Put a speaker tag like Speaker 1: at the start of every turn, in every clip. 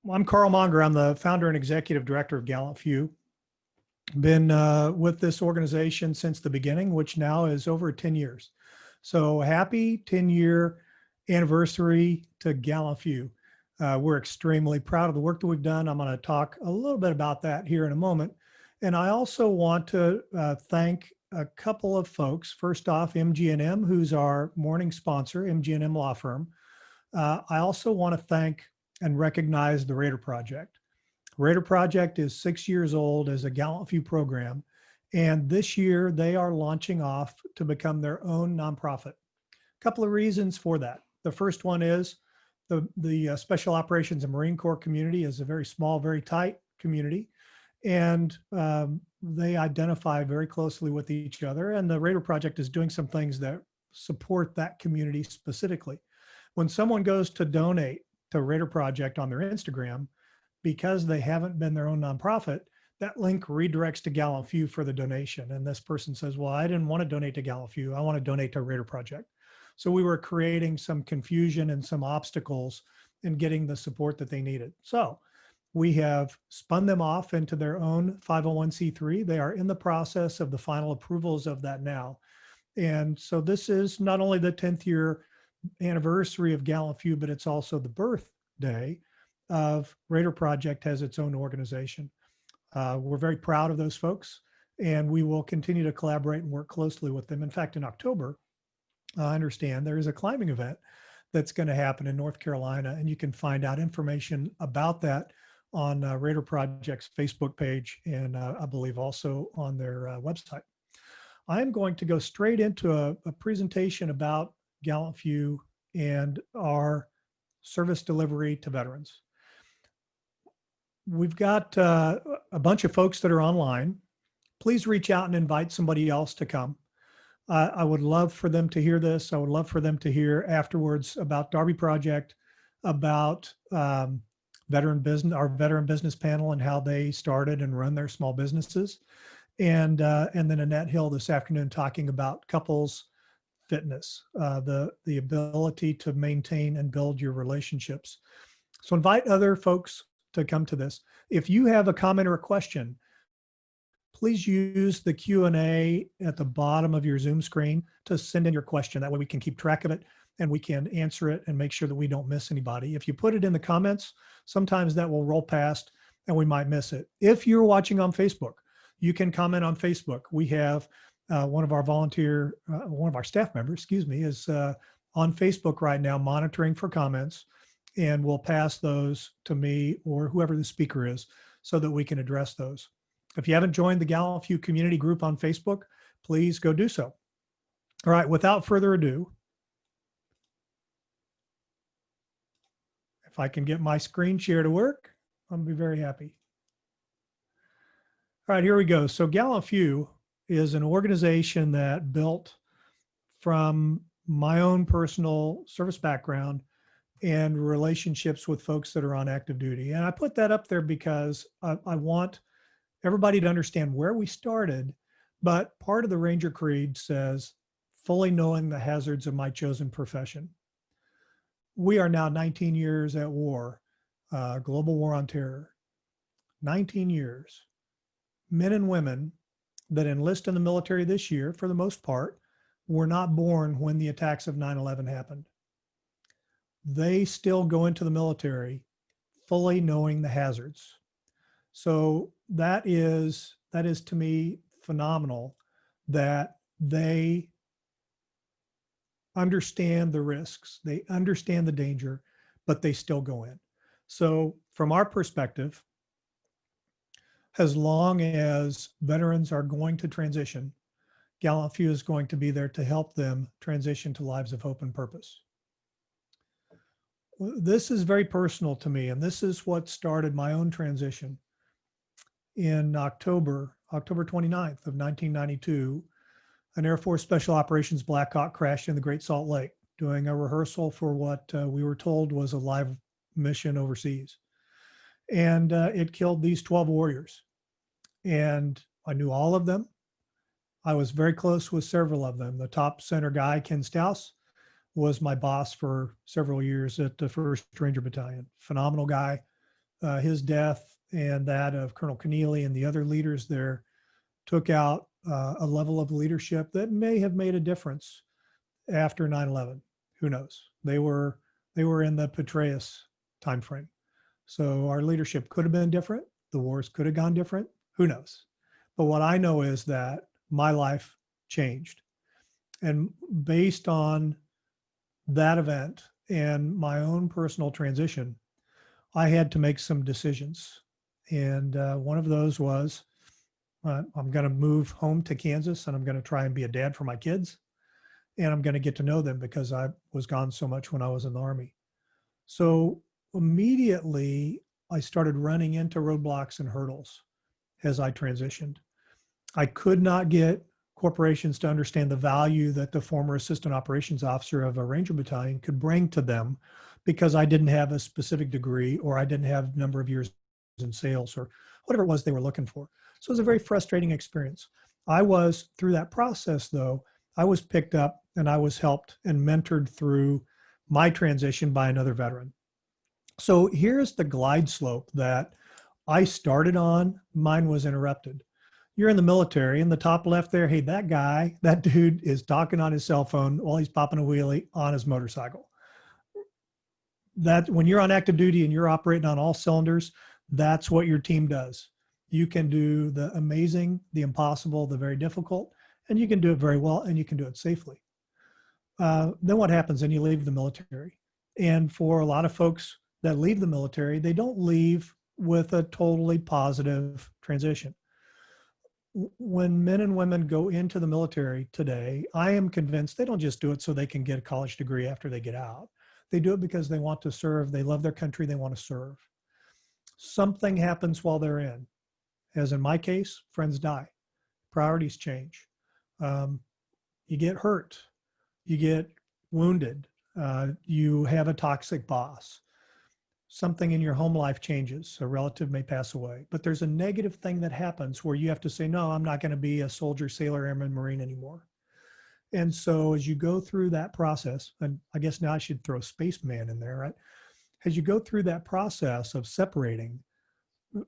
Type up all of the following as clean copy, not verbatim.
Speaker 1: I'm Karl Moner. I'm the founder and executive director of GallantFew. Been with this organization since the beginning, which now is over 10 years. So happy 10-year anniversary to GallantFew. We're extremely proud of the work that we've done. I'm going to talk a little bit about that here in a moment. And I also want to thank a couple of folks. First off, MG&M, who's our morning sponsor, MG&M Law Firm. I also want to thank and recognize the Raider Project. Raider Project is 6 years old as a GallantFew program, and this year they are launching off to become their own nonprofit. A couple of reasons for that. The first one is the Special Operations and Marine Corps community is a very small, very tight community, and they identify very closely with each other, and the Raider Project is doing some things that support that community specifically. When someone goes to donate to Raider Project on their Instagram, because they haven't been their own nonprofit, that link redirects to GallantFew for the donation. And this person says, well, I didn't want to donate to GallantFew. I want to donate to Raider Project. So we were creating some confusion and some obstacles in getting the support that they needed. So we have spun them off into their own 501c3. They are in the process of the final approvals of that now. And so this is not only the 10th year anniversary of GallantFew, but it's also the birthday of Raider Project as its own organization. We're very proud of those folks, and we will continue to collaborate and work closely with them. In fact, in October, I understand there is a climbing event that's going to happen in North Carolina, and you can find out information about that on Raider Project's Facebook page, and I believe also on their website. I'm going to go straight into a presentation about GallantFew and our service delivery to veterans. We've got a bunch of folks that are online. Please reach out and invite somebody else to come. I would love for them to hear this. I would love for them to hear afterwards about Darby Project, about our veteran business panel and how they started and run their small businesses. And then Annette Hill this afternoon talking about couples fitness, the ability to maintain and build your relationships. So invite other folks to come to this. If you have a comment or a question, please use the Q&A at the bottom of your Zoom screen to send in your question. That way we can keep track of it and we can answer it and make sure that we don't miss anybody. If you put it in the comments, sometimes that will roll past and we might miss it. If you're watching on Facebook, you can comment on Facebook. We have one of our staff members, is on Facebook right now monitoring for comments, and we'll pass those to me or whoever the speaker is so that we can address those. If you haven't joined the GallantFew community group on Facebook, please go do so. All right, without further ado, if I can get my screen share to work, I'll be very happy. All right, here we go. So GallantFew is an organization that built from my own personal service background and relationships with folks that are on active duty. And I put that up there because I want everybody to understand where we started, but part of the Ranger Creed says, fully knowing the hazards of my chosen profession. We are now 19 years at war, global war on terror, 19 years. Men and women that enlist in the military this year, for the most part, were not born when the attacks of 9/11 happened. They still go into the military fully knowing the hazards. So that is to me phenomenal that they understand the risks, they understand the danger, but they still go in. So from our perspective, as long as veterans are going to transition, GallantFew is going to be there to help them transition to lives of hope and purpose. This is very personal to me, and this is what started my own transition. In October 29th of 1992, an Air Force Special Operations Black Hawk crashed in the Great Salt Lake doing a rehearsal for what we were told was a live mission overseas. And it killed these 12 warriors. And I knew all of them. I was very close with several of them. The top center guy, Ken Stouse, was my boss for several years at the 1st Ranger Battalion. Phenomenal guy, his death and that of Colonel Keneally and the other leaders there took out a level of leadership that may have made a difference after 9/11. Who knows? They were in the Petraeus timeframe. So our leadership could have been different. The wars could have gone different. Who knows? But what I know is that my life changed. And based on that event and my own personal transition, I had to make some decisions. And one of those was I'm going to move home to Kansas and I'm going to try and be a dad for my kids. And I'm going to get to know them because I was gone so much when I was in the Army. So immediately I started running into roadblocks and hurdles as I transitioned. I could not get corporations to understand the value that the former assistant operations officer of a Ranger battalion could bring to them because I didn't have a specific degree or I didn't have a number of years in sales or whatever it was they were looking for. So it was a very frustrating experience. Through that process though, I was picked up and I was helped and mentored through my transition by another veteran. So here's the glide slope that I started on. Mine was interrupted. You're in the military, in the top left there, hey, that dude is talking on his cell phone while he's popping a wheelie on his motorcycle. That when you're on active duty and you're operating on all cylinders, that's what your team does. You can do the amazing, the impossible, the very difficult, and you can do it very well and you can do it safely. Then what happens? Then you leave the military. And for a lot of folks that leave the military, they don't leave with a totally positive transition. When men and women go into the military today, I am convinced they don't just do it so they can get a college degree after they get out. They do it because they want to serve. They love their country. They want to serve. Something happens while they're in. As in my case, friends die. Priorities change. You get hurt. You get wounded. You have a toxic boss. Something in your home life changes. A relative may pass away, but there's a negative thing that happens where you have to say, no, I'm not going to be a soldier, sailor, airman, Marine anymore. And so as you go through that process, and I guess now I should throw spaceman in there, right? As you go through that process of separating,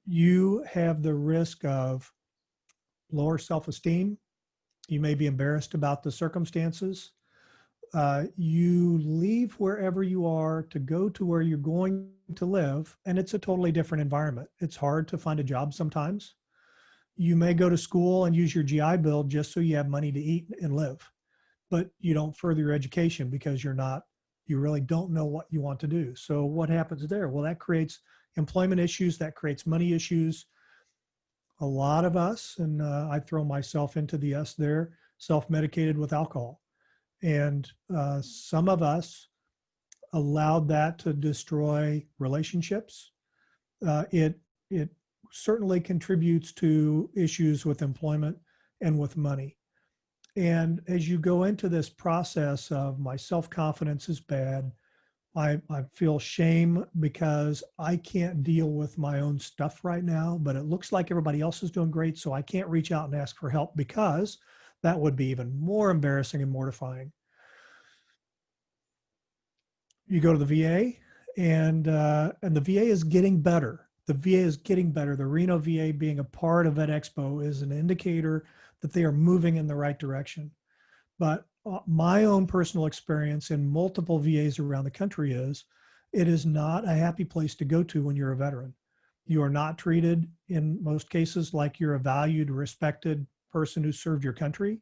Speaker 1: you have the risk of lower self-esteem. You may be embarrassed about the circumstances. You leave wherever you are to go to where you're going to live, and it's a totally different environment. It's hard to find a job sometimes. You may go to school and use your GI Bill just so you have money to eat and live, but you don't further your education because you really don't know what you want to do. So what happens there? Well, that creates employment issues, that creates money issues. A lot of us, and I throw myself into the us there, self-medicated with alcohol. And some of us allowed that to destroy relationships. It certainly contributes to issues with employment and with money. And as you go into this process of my self-confidence is bad, I feel shame because I can't deal with my own stuff right now, but it looks like everybody else is doing great, so I can't reach out and ask for help because that would be even more embarrassing and mortifying. You go to the VA, and the VA is getting better. The VA is getting better. The Reno VA being a part of VetXpo is an indicator that they are moving in the right direction. But my own personal experience in multiple VAs around the country is it is not a happy place to go to when you're a veteran. You are not treated in most cases like you're a valued, respected person who served your country.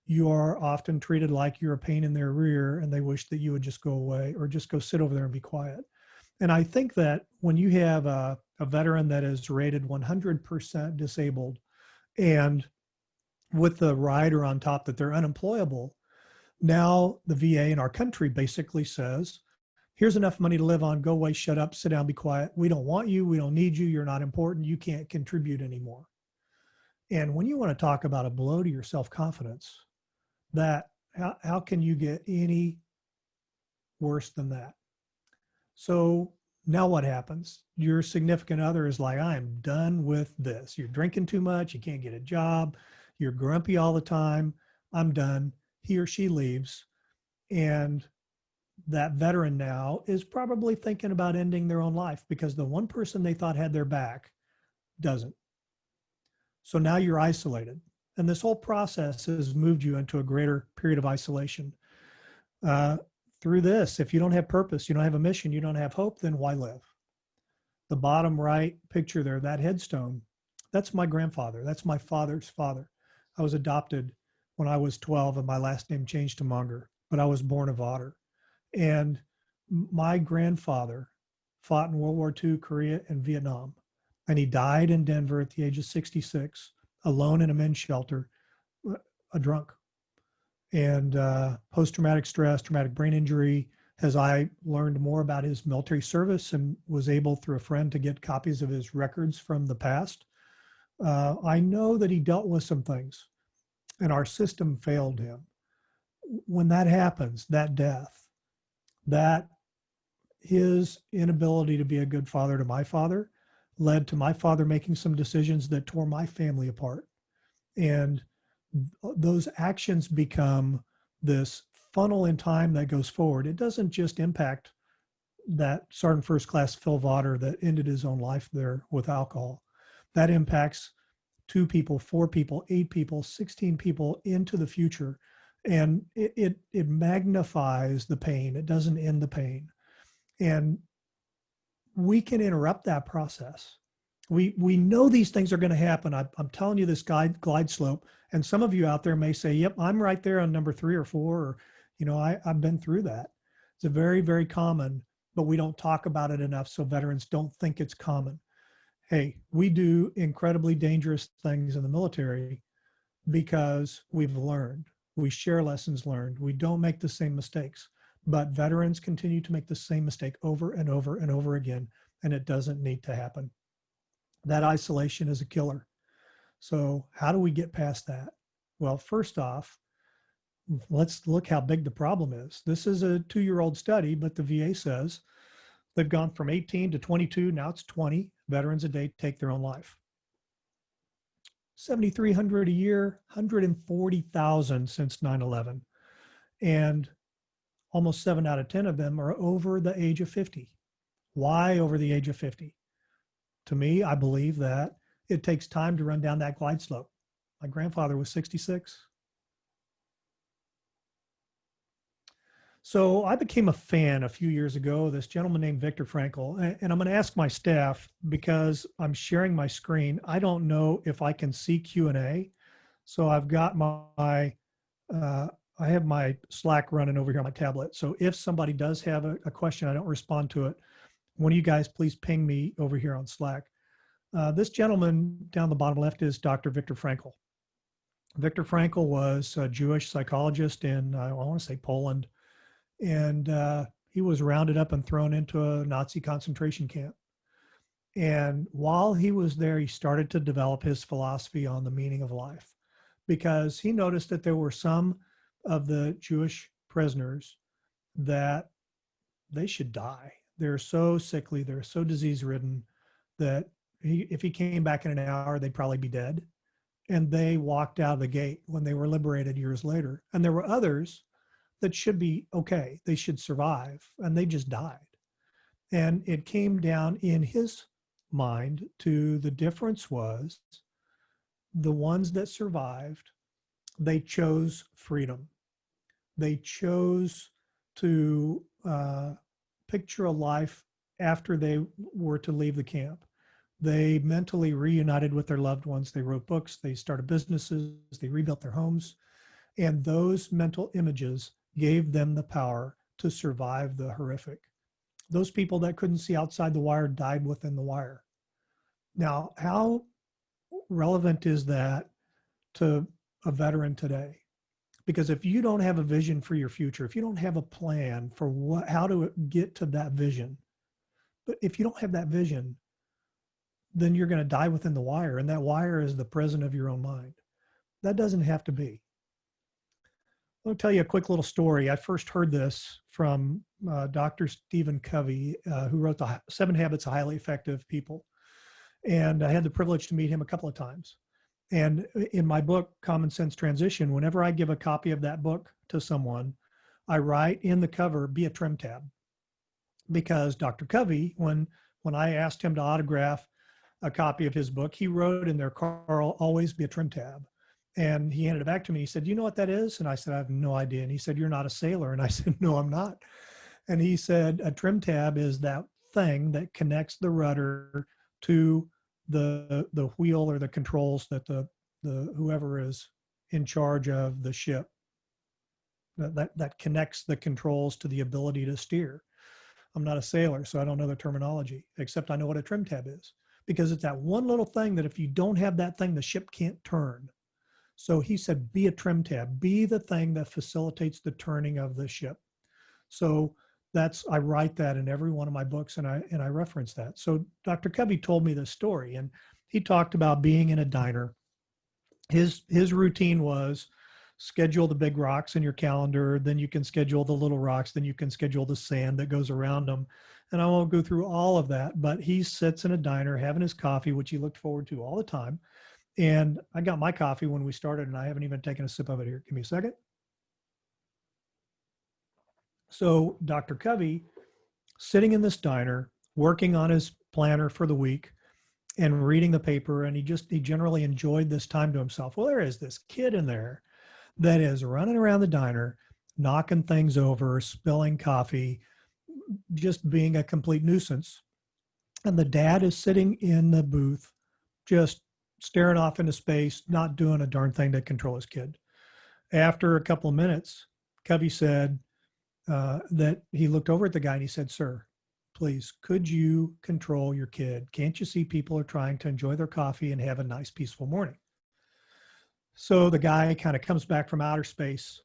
Speaker 1: You are often treated like you're a pain in their rear and they wish that you would just go away or just go sit over there and be quiet. And I think that when you have a veteran that is rated 100% disabled and with the rider on top that they're unemployable, now the VA in our country basically says, here's enough money to live on, go away, shut up, sit down, be quiet. We don't want you, we don't need you, you're not important, you can't contribute anymore. And when you want to talk about a blow to your self-confidence, how can you get any worse than that? So now what happens? Your significant other is like, I am done with this. You're drinking too much, you can't get a job, you're grumpy all the time, I'm done. He or she leaves, and that veteran now is probably thinking about ending their own life because the one person they thought had their back doesn't. So now you're isolated. And this whole process has moved you into a greater period of isolation. Uh, Through this, if you don't have purpose, you don't have a mission, you don't have hope, then why live? The bottom right picture there, that headstone, that's my grandfather. That's my father's father. I was adopted when I was 12 and my last name changed to Monger, but I was born of Otter. And my grandfather fought in World War II, Korea, and Vietnam. And he died in Denver at the age of 66, alone in a men's shelter, a drunk. And post-traumatic stress, traumatic brain injury, as I learned more about his military service and was able through a friend to get copies of his records from the past, I know that he dealt with some things and our system failed him. When that happens, that death, that his inability to be a good father to my father led to my father making some decisions that tore my family apart. And those actions become this funnel in time that goes forward. It doesn't just impact that Sergeant First Class Phil Vaughter that ended his own life there with alcohol. That impacts 2 people, 4 people, 8 people, 16 people into the future. And it magnifies the pain. It doesn't end the pain. And we can interrupt that process. We know these things are going to happen. I'm telling you this glide slope. And some of you out there may say, yep, I'm right there on number 3 or 4, or, I've been through that. It's a very, very common, but we don't talk about it enough. So veterans don't think it's common. Hey, we do incredibly dangerous things in the military because we've learned. We share lessons learned. We don't make the same mistakes, but veterans continue to make the same mistake over and over and over again, and it doesn't need to happen. That isolation is a killer. So how do we get past that? Well, first off, let's look how big the problem is. This is a 2-year-old study, but the VA says they've gone from 18 to 22, now it's 20 veterans a day take their own life. 7,300 a year, 140,000 since 9/11. And almost 7 out of 10 of them are over the age of 50. Why over the age of 50? To me, I believe that it takes time to run down that glide slope. My grandfather was 66. So I became a fan a few years ago, this gentleman named Viktor Frankl, and I'm going to ask my staff because I'm sharing my screen. I don't know if I can see Q&A. So I've got I have my Slack running over here on my tablet. So if somebody does have a question, I don't respond to it, one of you guys, please ping me over here on Slack. This gentleman down the bottom left is Dr. Viktor Frankl. Viktor Frankl was a Jewish psychologist in, I want to say, Poland. And he was rounded up and thrown into a Nazi concentration camp. And while he was there, he started to develop his philosophy on the meaning of life, because he noticed that there were some of the Jewish prisoners that they should die. They're so sickly, they're so disease-ridden that if he came back in an hour, they'd probably be dead. And they walked out of the gate when they were liberated years later. And there were others that should be okay. They should survive, and they just died. And it came down in his mind to the difference was the ones that survived, they chose freedom. They chose to picture a life after they were to leave the camp. They mentally reunited with their loved ones. They wrote books, they started businesses, they rebuilt their homes. And those mental images gave them the power to survive the horrific. Those people that couldn't see outside the wire died within the wire. Now, how relevant is that to a veteran today? Because if you don't have a vision for your future, if you don't have a plan for how to get to that vision, but if you don't have that vision, then you're going to die within the wire, and that wire is the prison of your own mind. That doesn't have to be. I'll tell you a quick little story. I first heard this from Dr. Stephen Covey, who wrote the 7 Habits of Highly Effective People. And I had the privilege to meet him a couple of times. And in my book, Common Sense Transition, whenever I give a copy of that book to someone, I write in the cover, be a trim tab, because Dr. Covey, when I asked him to autograph a copy of his book, he wrote in there, Karl, always be a trim tab. And he handed it back to me. He said, "Do you know what that is?" And I said, "I have no idea." And he said, "You're not a sailor." And I said, "No, I'm not." And he said, "A trim tab is that thing that connects the rudder to the wheel or the controls that the whoever is in charge of the ship, that connects the controls to the ability to steer." I'm not a sailor, so I don't know the terminology, except I know what a trim tab is, because it's that one little thing that if you don't have that thing, the ship can't turn. So he said, be a trim tab, be the thing that facilitates the turning of the ship. So I write that in every one of my books, and I reference that. So Dr. Covey told me this story, and he talked about being in a diner. His routine was schedule the big rocks in your calendar, then you can schedule the little rocks, then you can schedule the sand that goes around them. And I won't go through all of that, but he sits in a diner having his coffee, which he looked forward to all the time. And I got my coffee when we started, and I haven't even taken a sip of it here. Give me a second. So Dr. Covey, sitting in this diner, working on his planner for the week and reading the paper, and he generally enjoyed this time to himself. Well, there is this kid in there that is running around the diner, knocking things over, spilling coffee, just being a complete nuisance. And the dad is sitting in the booth, just staring off into space, not doing a darn thing to control his kid. After a couple of minutes, Covey said that he looked over at the guy and he said, "Sir, please, could you control your kid? Can't you see people are trying to enjoy their coffee and have a nice, peaceful morning?" So the guy kind of comes back from outer space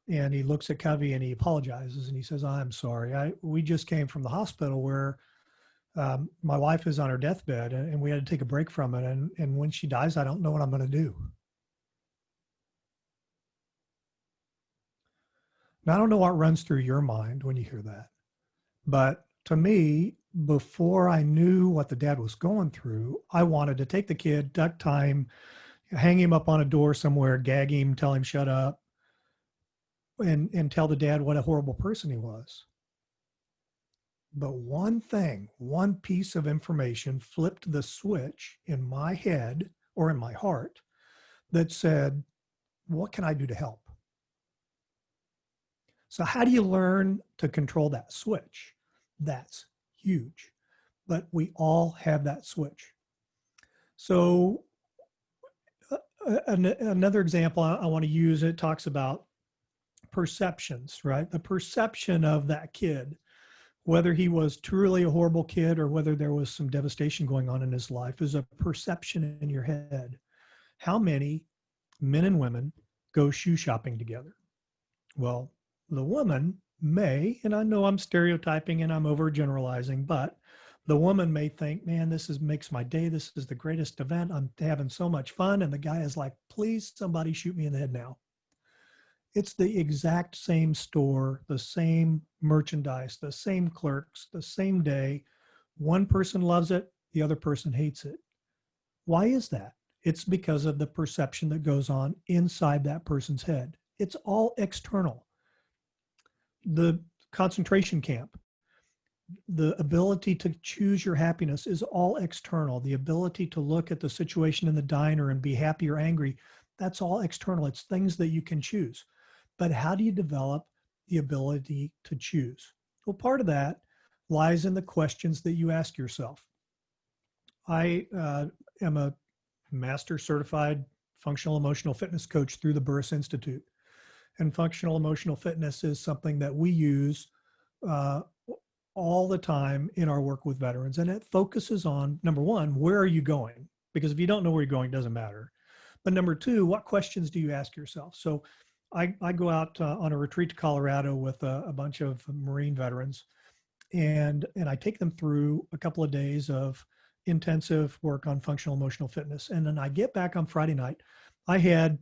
Speaker 1: and he looks at Covey and he apologizes and he says, "I'm sorry. We just came from the hospital where my wife is on her deathbed and we had to take a break from it. And when she dies, I don't know what I'm going to do." Now, I don't know what runs through your mind when you hear that, but to me, before I knew what the dad was going through, I wanted to take the kid, duck time, hang him up on a door somewhere, gag him, tell him shut up, and tell the dad what a horrible person he was. But one thing, one piece of information flipped the switch in my head or in my heart that said, what can I do to help? So how do you learn to control that switch? That's huge. But we all have that switch. So another example I want to use, it talks about perceptions, right? The perception of that kid, whether he was truly a horrible kid or whether there was some devastation going on in his life, is a perception in your head. How many men and women go shoe shopping together? Well, the woman may, and I know I'm stereotyping and I'm overgeneralizing, but the woman may think, "Man, makes my day. This is the greatest event. I'm having so much fun." And the guy is like, "Please, somebody shoot me in the head now." It's the exact same store, the same merchandise, the same clerks, the same day. One person loves it, the other person hates it. Why is that? It's because of the perception that goes on inside that person's head. It's all external. The concentration camp, the ability to choose your happiness is all external. The ability to look at the situation in the diner and be happy or angry, that's all external. It's things that you can choose. But how do you develop the ability to choose? Well, part of that lies in the questions that you ask yourself. I am a master certified functional emotional fitness coach through the Burris Institute. And functional emotional fitness is something that we use all the time in our work with veterans. And it focuses on, number one, where are you going? Because if you don't know where you're going, it doesn't matter. But number two, what questions do you ask yourself? So I go out on a retreat to Colorado with a bunch of Marine veterans, and I take them through a couple of days of intensive work on functional emotional fitness. And then I get back on Friday night. I had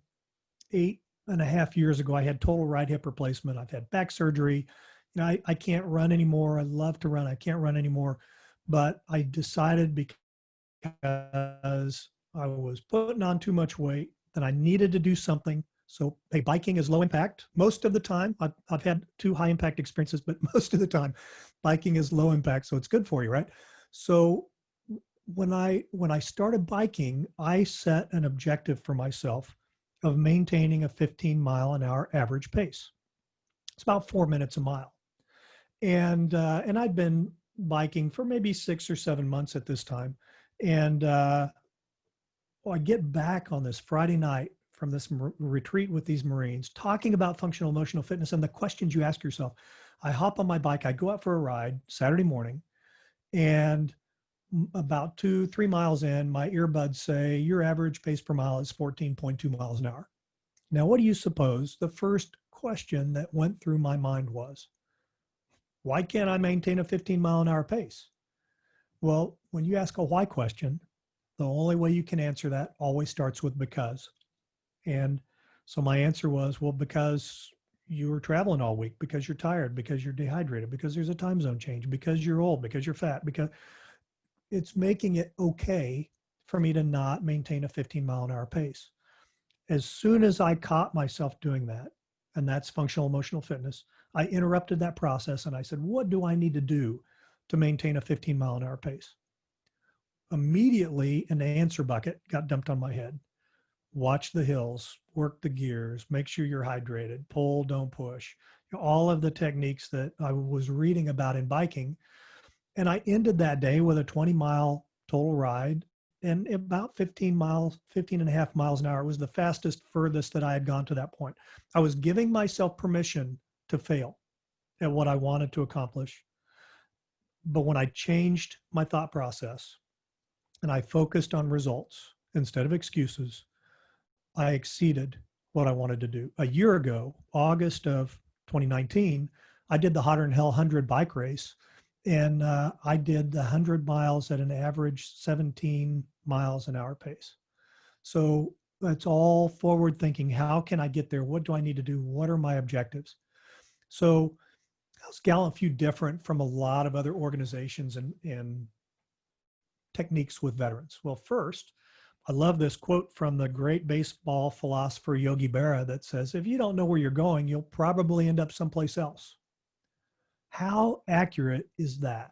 Speaker 1: 8.5 years ago, I had total right hip replacement. I've had back surgery. You know, I can't run anymore. I love to run. I can't run anymore. But I decided, because I was putting on too much weight, that I needed to do something So, hey, biking is low impact. Most of the time, I've had 2 high impact experiences, but most of the time, biking is low impact. So it's good for you, right? So when I started biking, I set an objective for myself of maintaining a 15-mile-an-hour average pace. It's about 4 minutes a mile. And I'd been biking for maybe 6 or 7 months at this time. And I get back on this Friday night from this retreat with these Marines, talking about functional emotional fitness and the questions you ask yourself. I hop on my bike, I go out for a ride Saturday morning, and about 2-3 miles in, my earbuds say your average pace per mile is 14.2 miles an hour. Now, what do you suppose the first question that went through my mind was? Why can't I maintain a 15-mile-an-hour pace? Well, when you ask a why question, the only way you can answer that always starts with because. And so my answer was, well, because you were traveling all week, because you're tired, because you're dehydrated, because there's a time zone change, because you're old, because you're fat, because it's making it okay for me to not maintain a 15-mile-an-hour pace. As soon as I caught myself doing that, and that's functional emotional fitness, I interrupted that process and I said, what do I need to do to maintain a 15-mile-an-hour pace? Immediately, an answer bucket got dumped on my head. Watch the hills, work the gears, make sure you're hydrated, pull, don't push. All of the techniques that I was reading about in biking. And I ended that day with a 20-mile total ride and about 15 miles, 15 and a half miles an hour. It was the fastest, furthest that I had gone to that point. I was giving myself permission to fail at what I wanted to accomplish. But when I changed my thought process and I focused on results instead of excuses, I exceeded what I wanted to do. A year ago, August of 2019, I did the Hotter Than Hell 100 bike race. And I did the 100 miles at an average 17 miles an hour pace. So it's all forward thinking. How can I get there? What do I need to do? What are my objectives? So how's GallantFew different from a lot of other organizations and techniques with veterans? Well, first, I love this quote from the great baseball philosopher Yogi Berra that says, if you don't know where you're going, you'll probably end up someplace else. How accurate is that?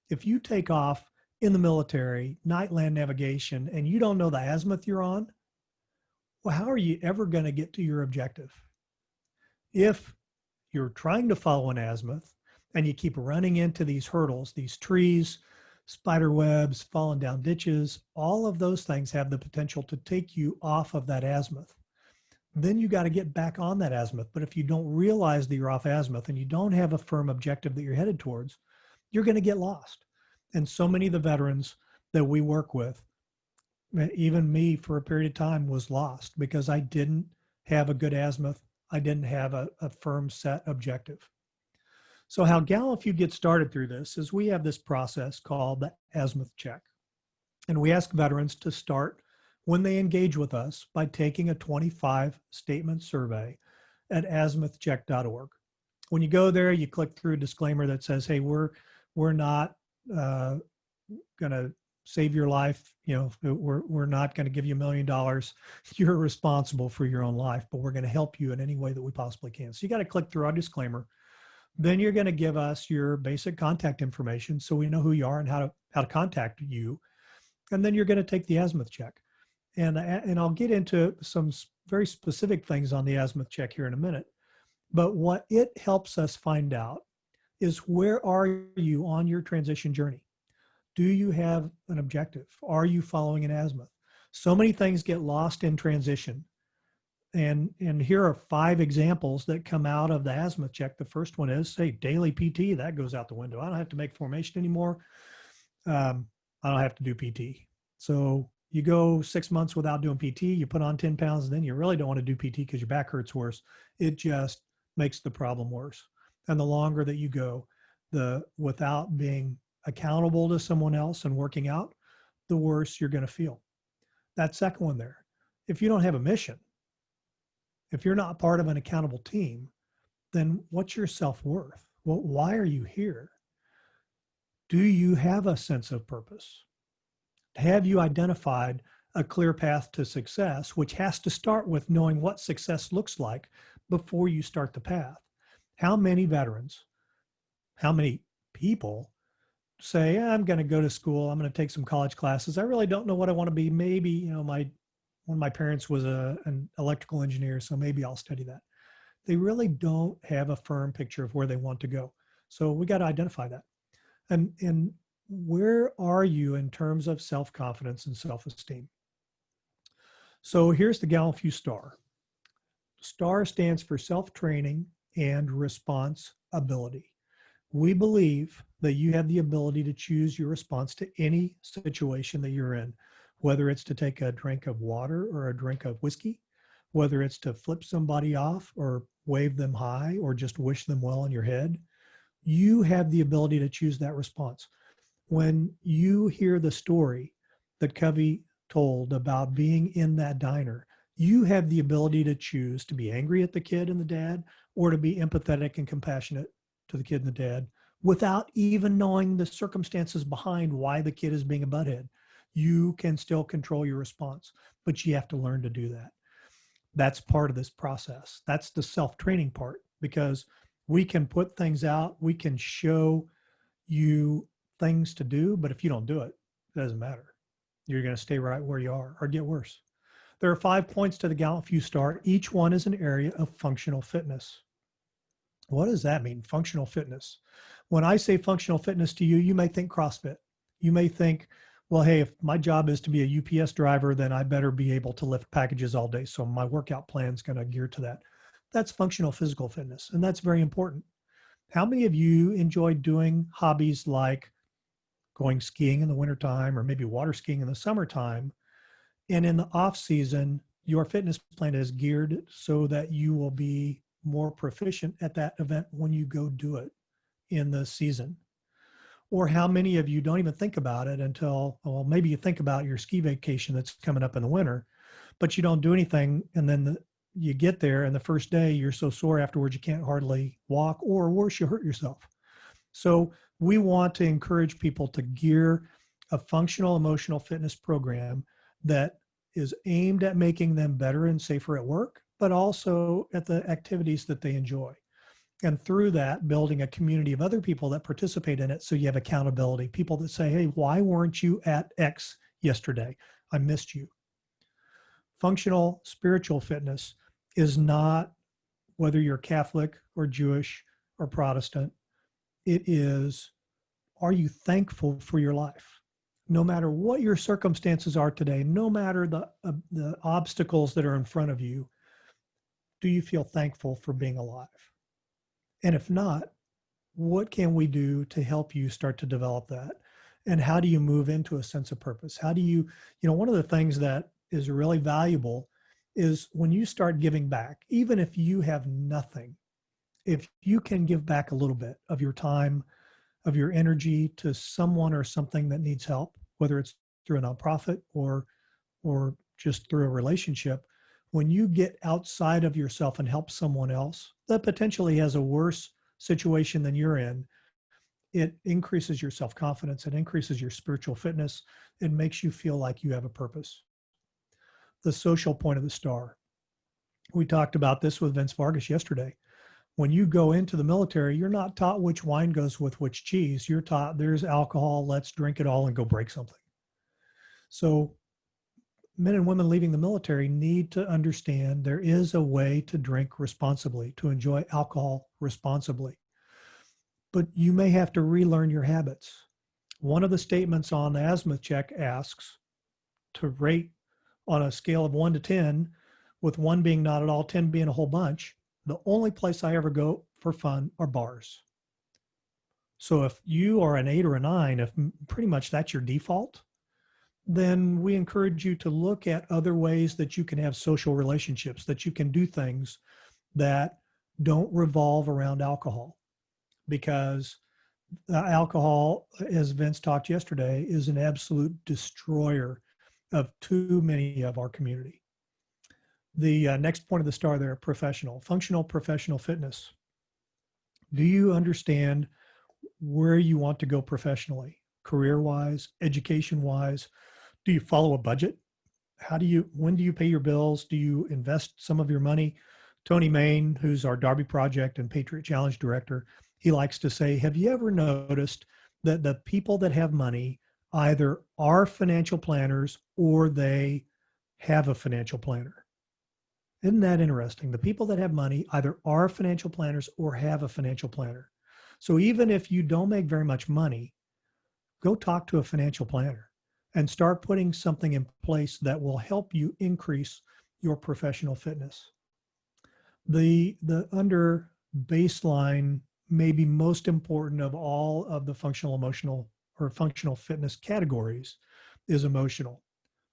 Speaker 1: If you take off in the military, night land navigation, and you don't know the azimuth you're on, well, how are you ever going to get to your objective? If you're trying to follow an azimuth and you keep running into these hurdles, these trees, spider webs, falling down ditches, all of those things have the potential to take you off of that azimuth. Then you got to get back on that azimuth. But if you don't realize that you're off azimuth and you don't have a firm objective that you're headed towards, you're going to get lost. And so many of the veterans that we work with, even me for a period of time, was lost because I didn't have a good azimuth. I didn't have a firm set objective. So how GallantFew gets started through this is we have this process called the azimuth check. And we ask veterans to start when they engage with us by taking a 25-statement survey at azimuthcheck.org. When you go there, you click through a disclaimer that says, hey, we're not going to save your life. You know, we're not going to give you $1 million. You're responsible for your own life, but we're going to help you in any way that we possibly can. So you got to click through our disclaimer. Then you're going to give us your basic contact information so we know who you are and how to contact you. And then you're going to take the azimuth check. And I'll get into some very specific things on the azimuth check here in a minute. But what it helps us find out is, where are you on your transition journey? Do you have an objective? Are you following an azimuth? So many things get lost in transition. And here are 5 examples that come out of the azimuth check. The first one is, say, daily PT. That goes out the window. I don't have to make formation anymore. I don't have to do PT. So you go 6 months without doing PT, you put on 10 pounds, and then you really don't want to do PT because your back hurts worse. It just makes the problem worse. And the longer that you go, without being accountable to someone else and working out, the worse you're going to feel. That second one there, if you don't have a mission, if you're not part of an accountable team, then what's your self-worth? Well, why are you here? Do you have a sense of purpose? Have you identified a clear path to success, which has to start with knowing what success looks like before you start the path. How many veterans, how many people say, "Yeah, I'm going to go to school, I'm going to take some college classes. I really don't know what I want to be. Maybe, one of my parents was an electrical engineer, so maybe I'll study that." They really don't have a firm picture of where they want to go. So we got to identify that. And where are you in terms of self-confidence and self-esteem? So here's the GallantFew STAR. STAR stands for self-training and response ability. We believe that you have the ability to choose your response to any situation that you're in, whether it's to take a drink of water or a drink of whiskey, whether it's to flip somebody off or wave them hi or just wish them well in your head. You have the ability to choose that response. When you hear the story that Covey told about being in that diner, you have the ability to choose to be angry at the kid and the dad, or to be empathetic and compassionate to the kid and the dad without even knowing the circumstances behind why the kid is being a butthead. You can still control your response, but you have to learn to do that. That's part of this process. That's the self-training part, because we can put things out, we can show you things to do, but if you don't do it, it doesn't matter. You're going to stay right where you are or get worse. There are 5 points to the GallantFew STAR. Each one is an area of functional fitness. What does that mean, functional fitness? When I say functional fitness to you, you may think CrossFit. You may think, well, hey, if my job is to be a UPS driver, then I better be able to lift packages all day. So my workout plan is going to gear to that. That's functional physical fitness, and that's very important. How many of you enjoy doing hobbies like going skiing in the wintertime or maybe water skiing in the summertime? And in the off season, your fitness plan is geared so that you will be more proficient at that event when you go do it in the season. Or how many of you don't even think about it until, well, maybe you think about your ski vacation that's coming up in the winter, but you don't do anything. And then you get there and the first day you're so sore afterwards, you can't hardly walk, or worse, you hurt yourself. So we want to encourage people to gear a functional emotional fitness program that is aimed at making them better and safer at work, but also at the activities that they enjoy. And through that, building a community of other people that participate in it. So you have accountability, people that say, hey, why weren't you at X yesterday? I missed you. Functional spiritual fitness is not whether you're Catholic or Jewish or Protestant. It is, are you thankful for your life? No matter what your circumstances are today, no matter the obstacles that are in front of you, do you feel thankful for being alive? And if not, what can we do to help you start to develop that? And how do you move into a sense of purpose? How do you, one of the things that is really valuable is when you start giving back, even if you have nothing, if you can give back a little bit of your time, of your energy to someone or something that needs help, whether it's through a nonprofit or just through a relationship, when you get outside of yourself and help someone else that potentially has a worse situation than you're in, it increases your self-confidence, it increases your spiritual fitness, it makes you feel like you have a purpose. The social point of the STAR. We talked about this with Vince Vargas yesterday. When you go into the military, you're not taught which wine goes with which cheese. You're taught there's alcohol, let's drink it all and go break something. So men and women leaving the military need to understand there is a way to drink responsibly, to enjoy alcohol responsibly. But you may have to relearn your habits. One of the statements on the azimuth check asks to rate on a scale of 1 to 10, with 1 being not at all, 10 being a whole bunch. The only place I ever go for fun are bars. So if you are an 8 or a 9, if pretty much that's your default, then we encourage you to look at other ways that you can have social relationships, that you can do things that don't revolve around alcohol. Because alcohol, as Vince talked yesterday, is an absolute destroyer of too many of our community. The next point of the STAR there, professional, functional professional fitness. Do you understand where you want to go professionally, career-wise, education-wise? Do you follow a budget? when do you pay your bills? Do you invest some of your money? Tony Main, who's our Derby Project and Patriot Challenge director, he likes to say, have you ever noticed that the people that have money either are financial planners or they have a financial planner? Isn't that interesting? The people that have money either are financial planners or have a financial planner. So even if you don't make very much money, go talk to a financial planner and start putting something in place that will help you increase your professional fitness. The under baseline, maybe most important of all of the functional emotional or functional fitness categories, is emotional.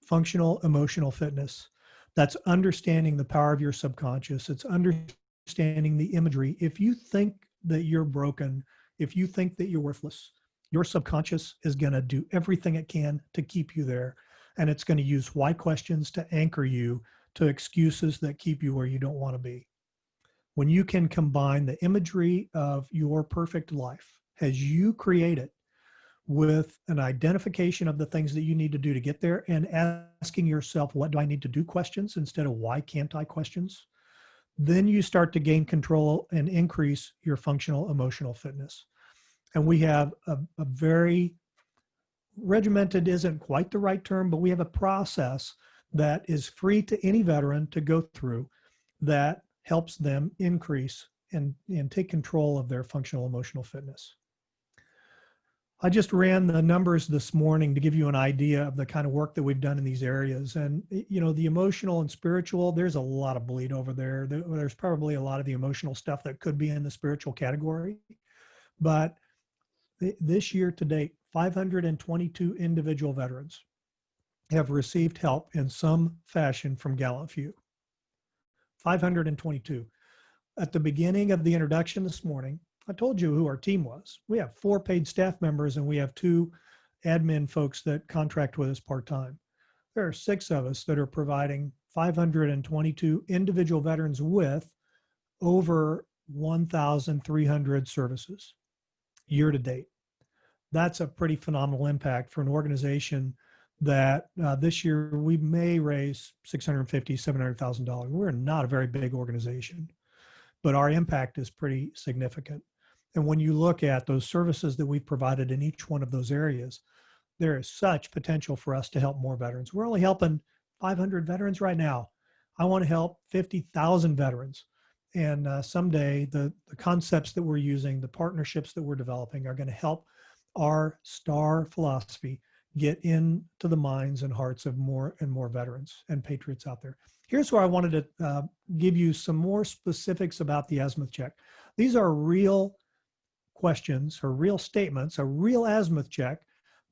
Speaker 1: Functional emotional fitness. That's understanding the power of your subconscious. It's understanding the imagery. If you think that you're broken, if you think that you're worthless, your subconscious is going to do everything it can to keep you there. And it's going to use why questions to anchor you to excuses that keep you where you don't want to be. When you can combine the imagery of your perfect life as you create it with an identification of the things that you need to do to get there and asking yourself, what do I need to do questions instead of why can't I questions, then you start to gain control and increase your functional emotional fitness. And we have a very regimented, isn't quite the right term, but we have a process that is free to any veteran to go through that helps them increase and take control of their functional emotional fitness. I just ran the numbers this morning to give you an idea of the kind of work that we've done in these areas. And, you know, the emotional and spiritual, there's a lot of bleed over there. There's probably a lot of the emotional stuff that could be in the spiritual category. But this year to date, 522 individual veterans have received help in some fashion from GallantFew. 522. At the beginning of the introduction this morning, I told you who our team was. We have 4 paid staff members and we have 2 admin folks that contract with us part-time. There are 6 of us that are providing 522 individual veterans with over 1,300 services year to date. That's a pretty phenomenal impact for an organization that this year we may raise $650,000, $700,000. We're not a very big organization, but our impact is pretty significant. And when you look at those services that we've provided in each one of those areas, there is such potential for us to help more veterans. We're only helping 500 veterans right now. I want to help 50,000 veterans. And someday the concepts that we're using, the partnerships that we're developing are going to help our STAR philosophy get into the minds and hearts of more and more veterans and patriots out there. Here's where I wanted to give you some more specifics about the azimuth check. These are real questions or real statements, a real azimuth check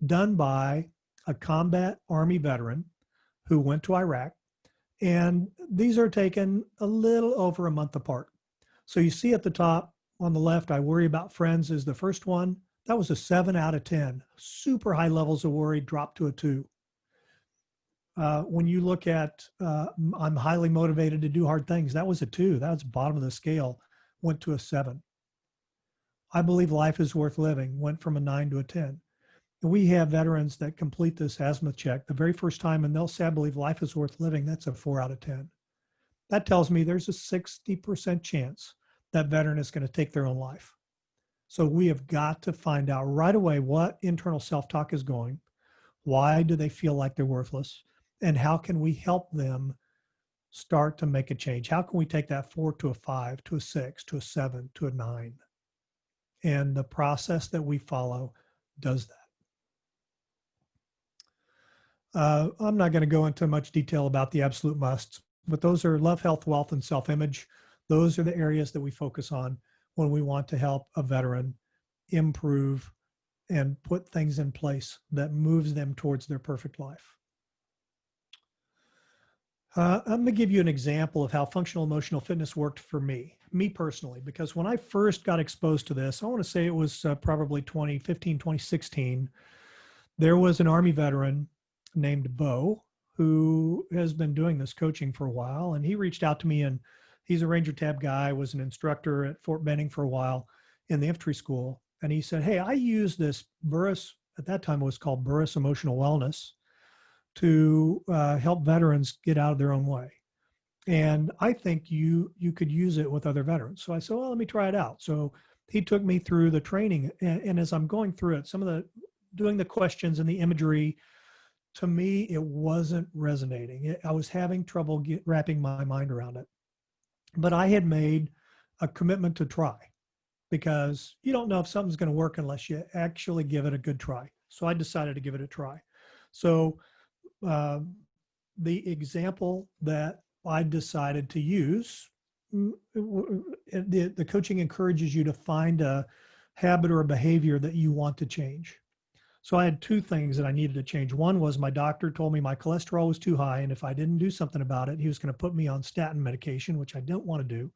Speaker 1: done by a combat Army veteran who went to Iraq. And these are taken a little over a month apart. So you see at the top on the left, I worry about friends is the first one. That was a 7 out of 10. Super high levels of worry dropped to a 2. When you look at I'm highly motivated to do hard things, that was a 2. That was the bottom of the scale, went to a 7. I believe life is worth living, went from a 9 to a 10. And we have veterans that complete this azimuth check the very first time, and they'll say, I believe life is worth living. That's a 4 out of 10. That tells me there's a 60% chance that veteran is going to take their own life. So we have got to find out right away what internal self-talk is going. Why do they feel like they're worthless? And how can we help them start to make a change? How can we take that 4 to a 5, to a 6, to a 7, to a 9? And the process that we follow does that. I'm not going to go into much detail about the absolute musts, but those are love, health, wealth, and self-image. Those are the areas that we focus on when we want to help a veteran improve and put things in place that moves them towards their perfect life. I'm going to give you an example of how functional emotional fitness worked for me personally, because when I first got exposed to this, I want to say it was probably 2015, 2016, there was an Army veteran named Bo who has been doing this coaching for a while. And he reached out to me, and he's a Ranger Tab guy, was an instructor at Fort Benning for a while in the infantry school. And he said, hey, I use this Burris, at that time it was called Burris Emotional Wellness, to help veterans get out of their own way. And I think you could use it with other veterans. So I said, well, let me try it out. So he took me through the training. And as I'm going through it, some of the doing the questions and the imagery, to me, it wasn't resonating. I was having trouble wrapping my mind around it. But I had made a commitment to try, because you don't know if something's going to work unless you actually give it a good try. So I decided to give it a try. So uh, the example that I decided to use, the coaching encourages you to find a habit or a behavior that you want to change. So I had two things that I needed to change. One was my doctor told me my cholesterol was too high, and if I didn't do something about it, he was going to put me on statin medication, which I don't want to do.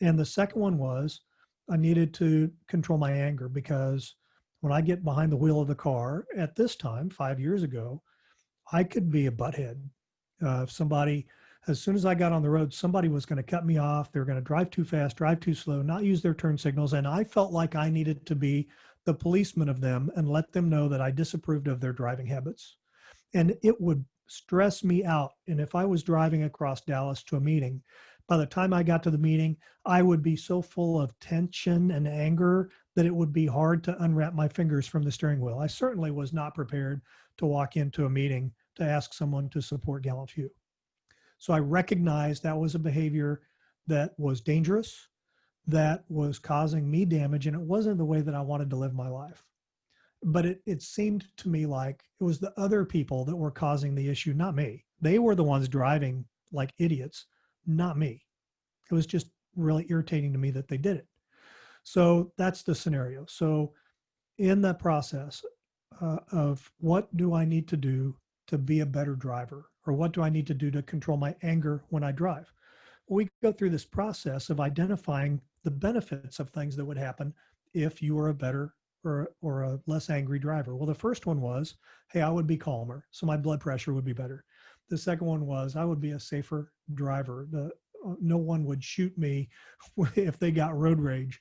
Speaker 1: And the second one was I needed to control my anger, because when I get behind the wheel of the car at this time, 5 years ago, I could be a butthead. If somebody, as soon as I got on the road, somebody was going to cut me off. They're going to drive too fast, drive too slow, not use their turn signals. And I felt like I needed to be the policeman of them and let them know that I disapproved of their driving habits. And it would stress me out. And if I was driving across Dallas to a meeting, by the time I got to the meeting, I would be so full of tension and anger that it would be hard to unwrap my fingers from the steering wheel. I certainly was not prepared to walk into a meeting to ask someone to support GallantFew. So I recognized that was a behavior that was dangerous, that was causing me damage, and it wasn't the way that I wanted to live my life. But it seemed to me like it was the other people that were causing the issue, not me. They were the ones driving like idiots, not me. It was just really irritating to me that they did it. So that's the scenario. So in that process of what do I need to do to be a better driver, or what do I need to do to control my anger when I drive? Well, we go through this process of identifying the benefits of things that would happen if you were a better or a less angry driver. Well, the first one was, hey, I would be calmer, so my blood pressure would be better. The second one was I would be a safer driver. No one would shoot me if they got road rage.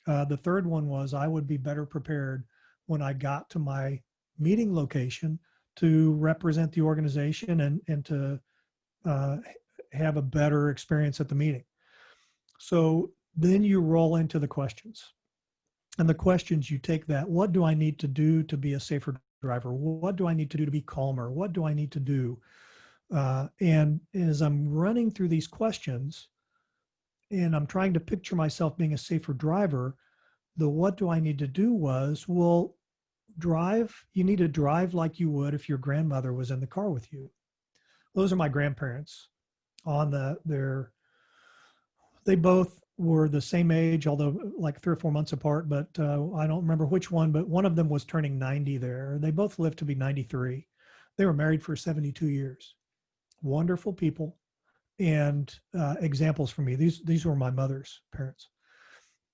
Speaker 1: The third one was I would be better prepared when I got to my meeting location to represent the organization and to have a better experience at the meeting. So then you roll into the questions. And the questions, you take that, what do I need to do to be a safer driver? What do I need to do to be calmer? What do I need to do? And as I'm running through these questions and I'm trying to picture myself being a safer driver, the what do I need to do was, well, you need to drive like you would if your grandmother was in the car with you. Those are my grandparents they both were the same age, although like 3 or 4 months apart, but I don't remember which one, but one of them was turning 90 there. They both lived to be 93. They were married for 72 years. Wonderful people and examples for me. These were my mother's parents.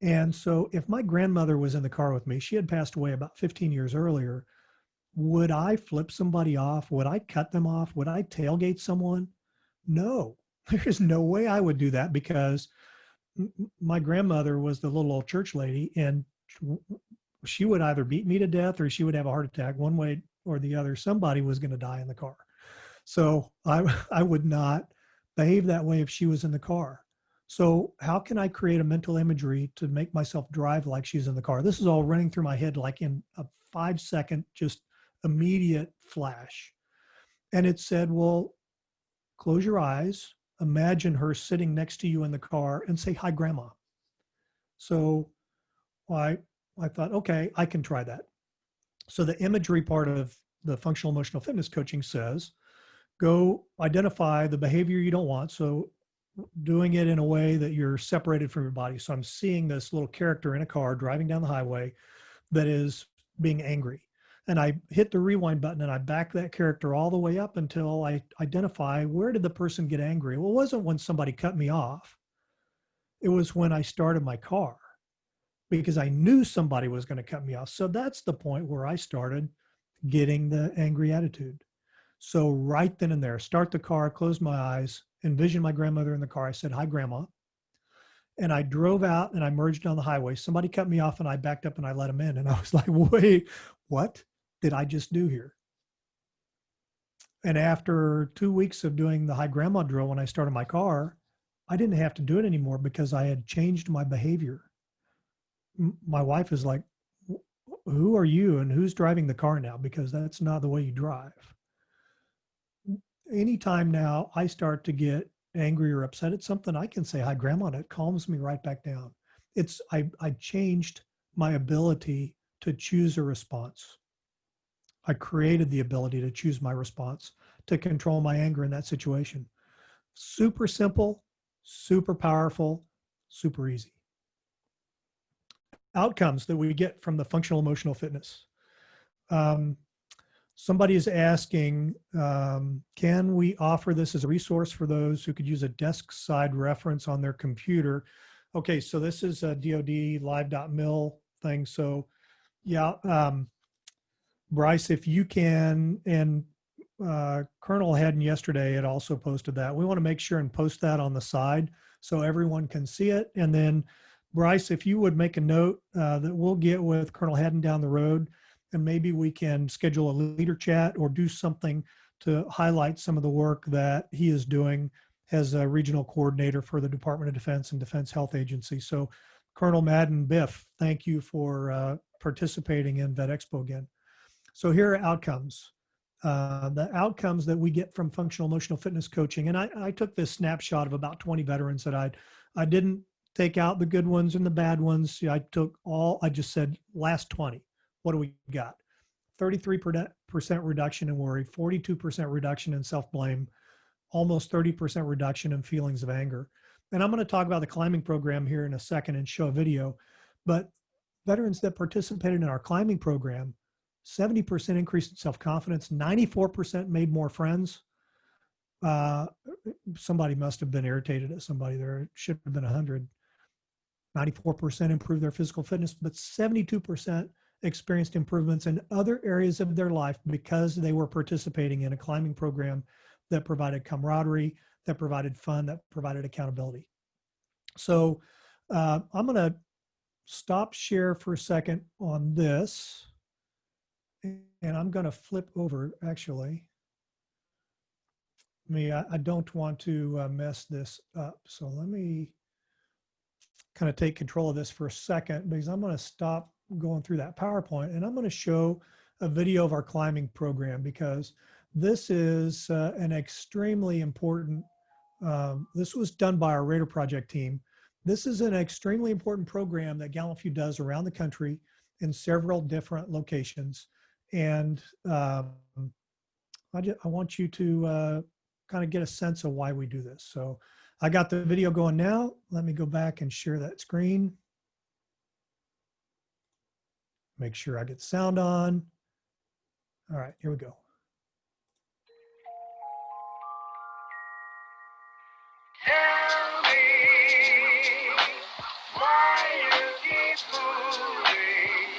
Speaker 1: And so if my grandmother was in the car with me, she had passed away about 15 years earlier, would I flip somebody off? Would I cut them off? Would I tailgate someone? No, there's no way I would do that, because my grandmother was the little old church lady, and she would either beat me to death or she would have a heart attack. One way or the other, somebody was going to die in the car. So I would not behave that way if she was in the car. So how can I create a mental imagery to make myself drive like she's in the car? This is all running through my head like in a 5-second, just immediate flash. And it said, well, close your eyes, imagine her sitting next to you in the car, and say, hi, Grandma. So I thought, okay, I can try that. So the imagery part of the functional emotional fitness coaching says, go identify the behavior you don't want. So doing it in a way that you're separated from your body. So I'm seeing this little character in a car driving down the highway that is being angry. And I hit the rewind button and I back that character all the way up until I identify, where did the person get angry? Well, it wasn't when somebody cut me off. It was when I started my car, because I knew somebody was going to cut me off. So that's the point where I started getting the angry attitude. So right then and there, start the car, close my eyes, envision my grandmother in the car. I said, hi, Grandma. And I drove out and I merged on the highway. Somebody cut me off and I backed up and I let him in. And I was like, wait, what did I just do here? And after 2 weeks of doing the high grandma drill, when I started my car, I didn't have to do it anymore because I had changed my behavior. My wife is like, who are you and who's driving the car now? Because that's not the way you drive. Anytime now I start to get angry or upset at something, I can say, hi, grandma, and it calms me right back down. I changed my ability to choose a response. I created the ability to choose my response, to control my anger in that situation. Super simple, super powerful, super easy. Outcomes that we get from the functional emotional fitness. Somebody is asking, can we offer this as a resource for those who could use a desk side reference on their computer? Okay, so this is a DoD live.mil thing. So yeah, Bryce, if you can, and Colonel Hedden yesterday had also posted that. We want to make sure and post that on the side so everyone can see it. And then Bryce, if you would make a note that we'll get with Colonel Hedden down the road, and maybe we can schedule a leader chat or do something to highlight some of the work that he is doing as a regional coordinator for the Department of Defense and Defense Health Agency. So Colonel Madden Biff, thank you for participating in VetXpo again. So here are outcomes. The outcomes that we get from functional emotional fitness coaching. And I took this snapshot of about 20 veterans that I didn't take out the good ones and the bad ones. I took all, I just said last 20. What do we got? 33% reduction in worry, 42% reduction in self-blame, almost 30% reduction in feelings of anger. And I'm going to talk about the climbing program here in a second and show a video. But veterans that participated in our climbing program, 70% increase in self-confidence, 94% made more friends. Somebody must have been irritated at somebody there. It should have been 100. 94% improved their physical fitness, but 72% experienced improvements in other areas of their life because they were participating in a climbing program that provided camaraderie, that provided fun, that provided accountability. So I'm going to stop share for a second on this. And I'm going to flip over, actually. I don't want to mess this up. So let me kind of take control of this for a second, because I'm going to stop going through that PowerPoint and I'm going to show a video of our climbing program, because this is an extremely important, this was done by our Radar Project team. This is an extremely important program that GallantFew does around the country in several different locations. And I want you to kind of get a sense of why we do this. So I got the video going now. Let me go back and share that screen. Make sure I get sound on. All right, here we go.
Speaker 2: Tell me why you keep fooling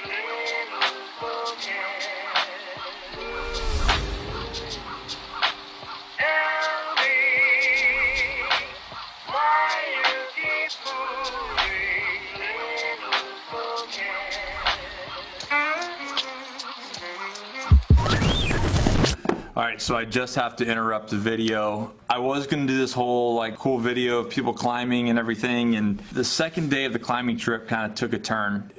Speaker 2: little forget. Tell me why you keep fooling little forget.
Speaker 3: All right, so I just have to interrupt the video. I was gonna do this whole like cool video of people climbing and everything, and the second day of the climbing trip kind of took a turn.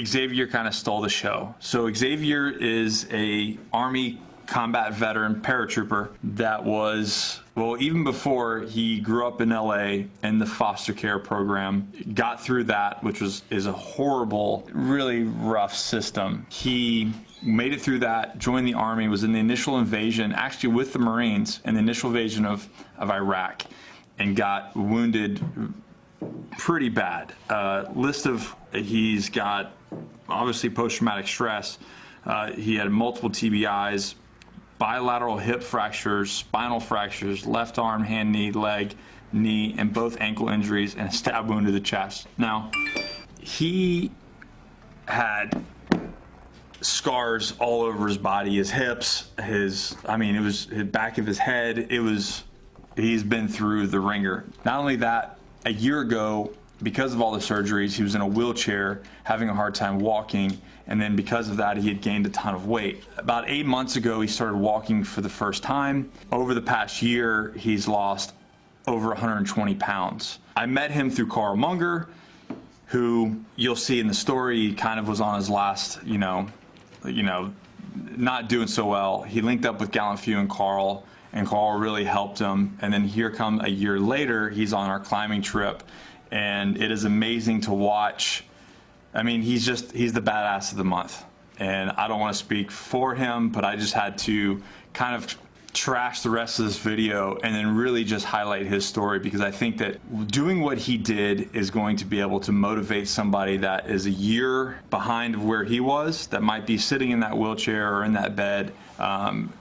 Speaker 3: Xavier kind of stole the show. So Xavier is a Army combat veteran paratrooper that was, well, even before he grew up in LA in the foster care program, got through that, which is a horrible, really rough system. He made it through that, joined the Army, was in the initial invasion, actually with the Marines, in the initial invasion of Iraq, and got wounded pretty bad. He's got obviously post-traumatic stress. He had multiple TBIs, bilateral hip fractures, spinal fractures, left arm, hand, knee, leg, knee, and both ankle injuries, and a stab wound to the chest. Now, he had scars all over his body, his hips, it was his back of his head. He's been through the ringer. Not only that, a year ago, because of all the surgeries, he was in a wheelchair, having a hard time walking, and then because of that, he had gained a ton of weight. About 8 months ago, he started walking for the first time. Over the past year, he's lost over 120 pounds. I met him through Karl Moner, who you'll see in the story kind of was on his last, not doing so well. He linked up with GallantFew and Karl really helped him. And then here come a year later, he's on our climbing trip, and it is amazing to watch. I mean, he's the badass of the month. And I don't want to speak for him, but I just had to kind of trash the rest of this video and then really just highlight his story, because I think that doing what he did is going to be able to motivate somebody that is a year behind where he was, that might be sitting in that wheelchair or in that bed,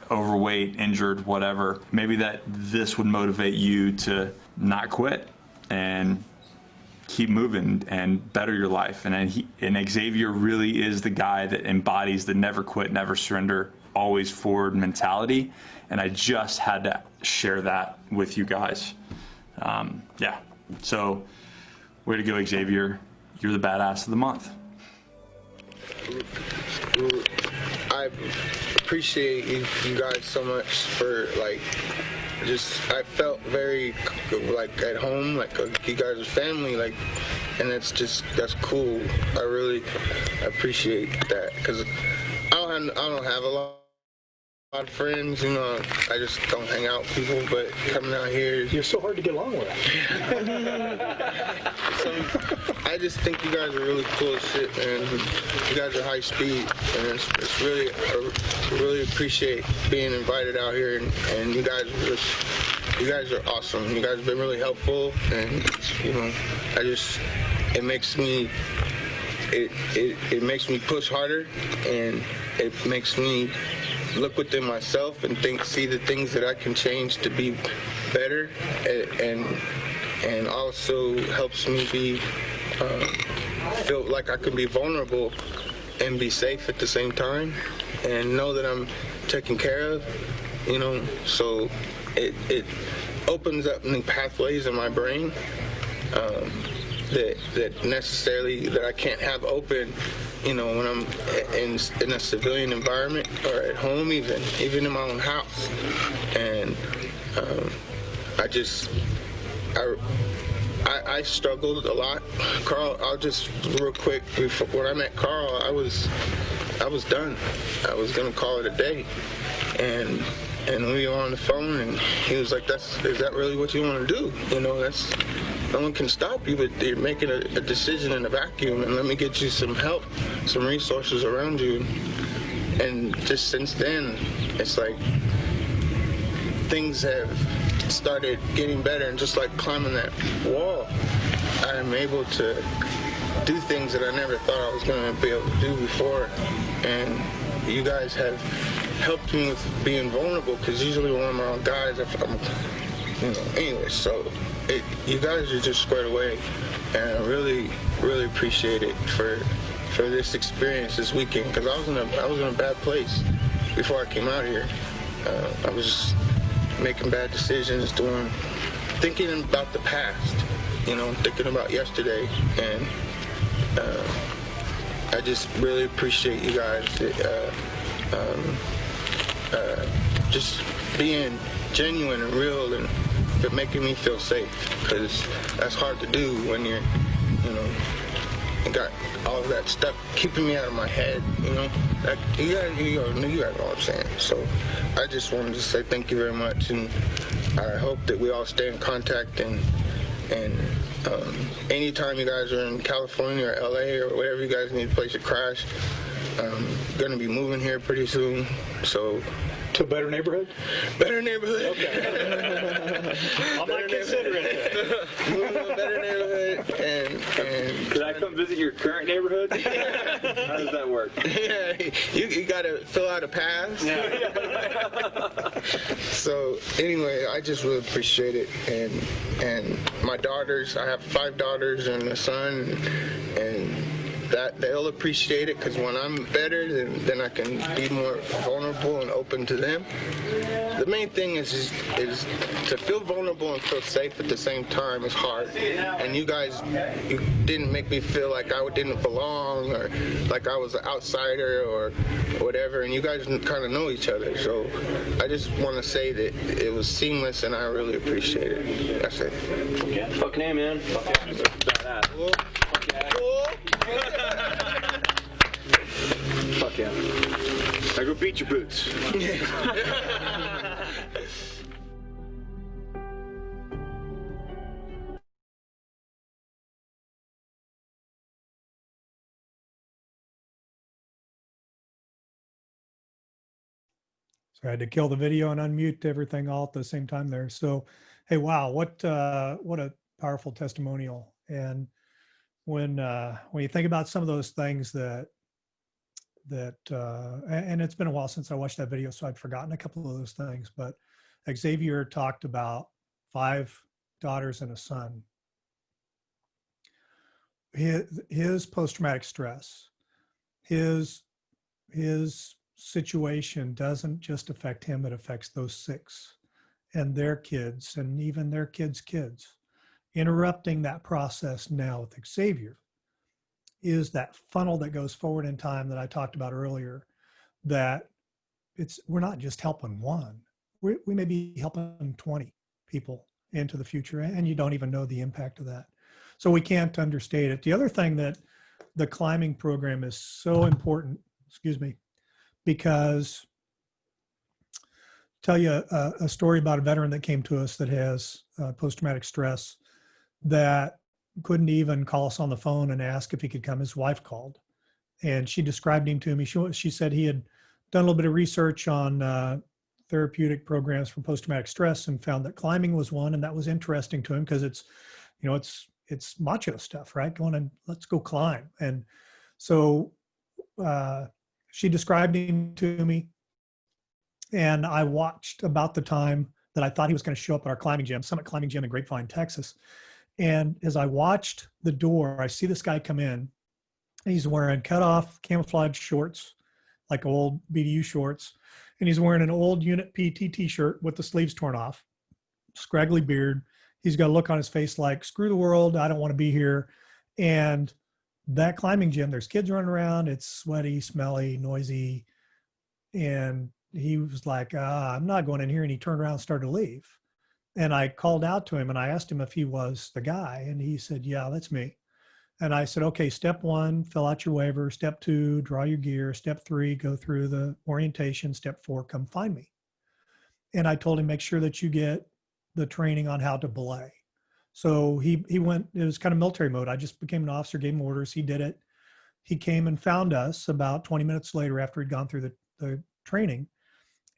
Speaker 3: overweight, injured, whatever. Maybe that this would motivate you to not quit and keep moving and better your life. And Xavier really is the guy that embodies the never quit, never surrender, always forward mentality. And I just had to share that with you guys. Yeah, so way to go, Xavier. You're the badass of the month.
Speaker 4: I appreciate you guys so much for I felt very at home, you guys are family, and that's cool. I really appreciate that, because I don't have a lot of friends, I just don't hang out with people, but coming out here,
Speaker 5: you're so hard to get along with.
Speaker 4: So, I just think you guys are really cool as shit, man. You guys are high speed, and it's really, I really appreciate being invited out here, and you guys are awesome. You guys have been really helpful, and it makes me push harder, and it makes me look within myself and see the things that I can change to be better, and also helps me feel like I can be vulnerable and be safe at the same time, and know that I'm taken care of, so it opens up new pathways in my brain that I can't have open, when I'm in a civilian environment or at home, even in my own house. And I struggled a lot. Karl, I'll just real quick, when I met Karl, I was done. I was gonna call it a day, and we were on the phone, and he was like, is that really what you want to do? No one can stop you, but you're making a decision in a vacuum, and let me get you some help, some resources around you. And just since then, it's like things have started getting better, and just like climbing that wall, I am able to do things that I never thought I was going to be able to do before. And you guys have helped me with being vulnerable, because usually when I'm around guys, anyway, so you guys are just squared away, and I really, really appreciate it for this experience this weekend, because I was in a bad place before I came out here. I was making bad decisions, thinking about the past, thinking about yesterday, and I just really appreciate you guys just being genuine and real, and making me feel safe, because that's hard to do when you're, and got all of that stuff keeping me out of my head, you guys know what I'm saying. So I just wanted to say thank you very much, and I hope that we all stay in contact, and anytime you guys are in California or LA or whatever, you guys need a place to crash, gonna be moving here pretty soon, so.
Speaker 5: To a better neighborhood?
Speaker 4: Better neighborhood.
Speaker 5: Okay. I might consider it.
Speaker 4: Move to a better neighborhood, and
Speaker 3: Could I come visit your current neighborhood? How does that work?
Speaker 4: Yeah, you gotta fill out a pass.
Speaker 3: Yeah.
Speaker 4: So anyway, I just really appreciate it, and my daughters, I have 5 daughters and a son, and that they'll appreciate it, because when I'm better, then I can be more vulnerable and open to them. The main thing is to feel vulnerable and feel safe at the same time is hard. And you guys, you didn't make me feel like I didn't belong or like I was an outsider or whatever. And you guys kind of know each other. So I just want to say that it was seamless and I really appreciate it. That's it.
Speaker 5: Yeah. Fucking A, man. Fuck yeah.
Speaker 4: Cool.
Speaker 5: Fuck yeah. Fuck yeah. Now go beat your boots.
Speaker 1: So I had to kill the video and unmute everything all at the same time there. So, hey, wow, what a powerful testimonial. And when you think about some of those things and it's been a while since I watched that video, so I'd forgotten a couple of those things. But Xavier talked about 5 daughters and a son. His post-traumatic stress, his situation doesn't just affect him, it affects those 6 and their kids and even their kids' kids. Interrupting that process now with Xavier is that funnel that goes forward in time that I talked about earlier, that we're not just helping one, we may be helping 20 people into the future, and you don't even know the impact of that. So we can't understate it. The other thing that the climbing program is so important, because tell you a story about a veteran that came to us that has post-traumatic stress that couldn't even call us on the phone and ask if he could come. His wife called and she described him to me. She said he had done a little bit of research on therapeutic programs for post-traumatic stress and found that climbing was one, and that was interesting to him because it's macho stuff, right? Going and let's go climb. And so she described him to me, and I watched about the time that I thought he was going to show up at our climbing gym, Summit Climbing Gym in Grapevine, Texas. And as I watched the door, I see this guy come in. He's wearing cut-off camouflage shorts, like old BDU shorts, and he's wearing an old Unit PT t-shirt with the sleeves torn off, scraggly beard. He's got a look on his face like, screw the world, I don't want to be here. And that climbing gym, there's kids running around, it's sweaty, smelly, noisy. And he was like, I'm not going in here. And he turned around and started to leave. And I called out to him and I asked him if he was the guy. And he said, yeah, that's me. And I said, okay, step 1, fill out your waiver. Step 2, draw your gear. Step 3, go through the orientation. Step 4, come find me. And I told him, make sure that you get the training on how to belay. So he went, it was kind of military mode. I just became an officer, gave him orders. He did it. He came and found us about 20 minutes later after he'd gone through the training,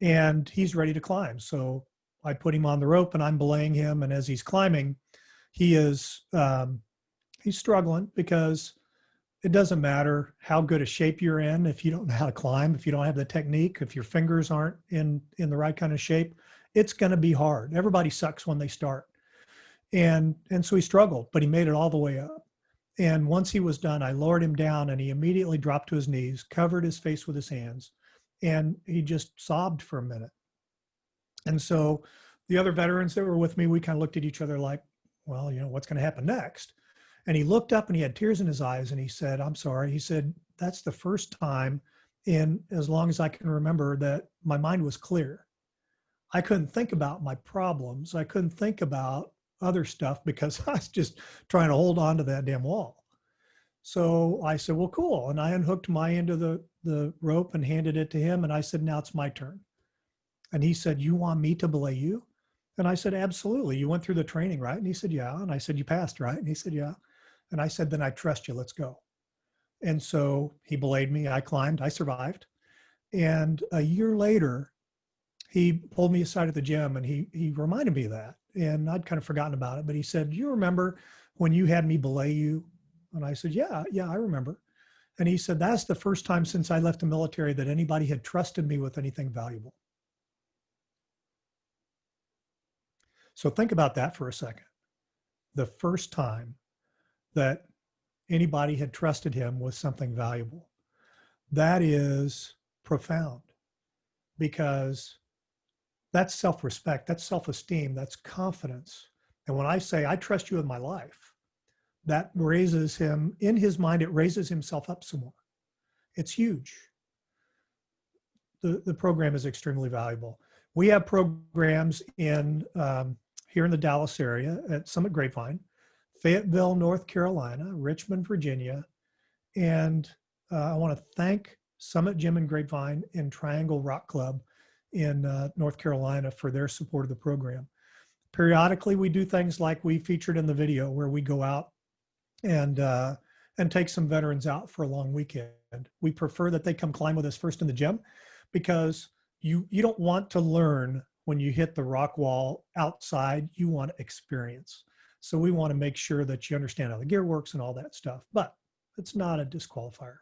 Speaker 1: and he's ready to climb. So I put him on the rope and I'm belaying him. And as he's climbing, he's struggling, because it doesn't matter how good a shape you're in. If you don't know how to climb, if you don't have the technique, if your fingers aren't in the right kind of shape, it's going to be hard. Everybody sucks when they start. And so he struggled, but he made it all the way up. And once he was done, I lowered him down and he immediately dropped to his knees, covered his face with his hands, and he just sobbed for a minute. And so the other veterans that were with me, we kind of looked at each other like, well, what's going to happen next? And he looked up and he had tears in his eyes and he said, I'm sorry. He said, that's the first time in as long as I can remember that my mind was clear. I couldn't think about my problems. I couldn't think about other stuff because I was just trying to hold on to that damn wall. So I said, well, cool. And I unhooked my end of the rope and handed it to him. And I said, now it's my turn. And he said, you want me to belay you? And I said, absolutely. You went through the training, right? And he said, yeah. And I said, you passed, right? And he said, yeah. And I said, then I trust you. Let's go. And so he belayed me. I climbed. I survived. And a year later, he pulled me aside at the gym and he reminded me of that. And I'd kind of forgotten about it. But he said, do you remember when you had me belay you? And I said, yeah, I remember. And he said, that's the first time since I left the military that anybody had trusted me with anything valuable. So think about that for a second. The first time that anybody had trusted him with something valuable. That is profound, because that's self-respect, that's self-esteem, that's confidence. And when I say, I trust you with my life, that raises him, in his mind, it raises himself up some more. It's huge. The program is extremely valuable. We have programs in here in the Dallas area at Summit Grapevine, Fayetteville, North Carolina, Richmond, Virginia, and I want to thank Summit Gym and Grapevine and Triangle Rock Club in North Carolina for their support of the program. Periodically, we do things like we featured in the video, where we go out and take some veterans out for a long weekend. We prefer that they come climb with us first in the gym, because you don't want to learn when you hit the rock wall outside. You want experience. So we want to make sure that you understand how the gear works and all that stuff, but it's not a disqualifier.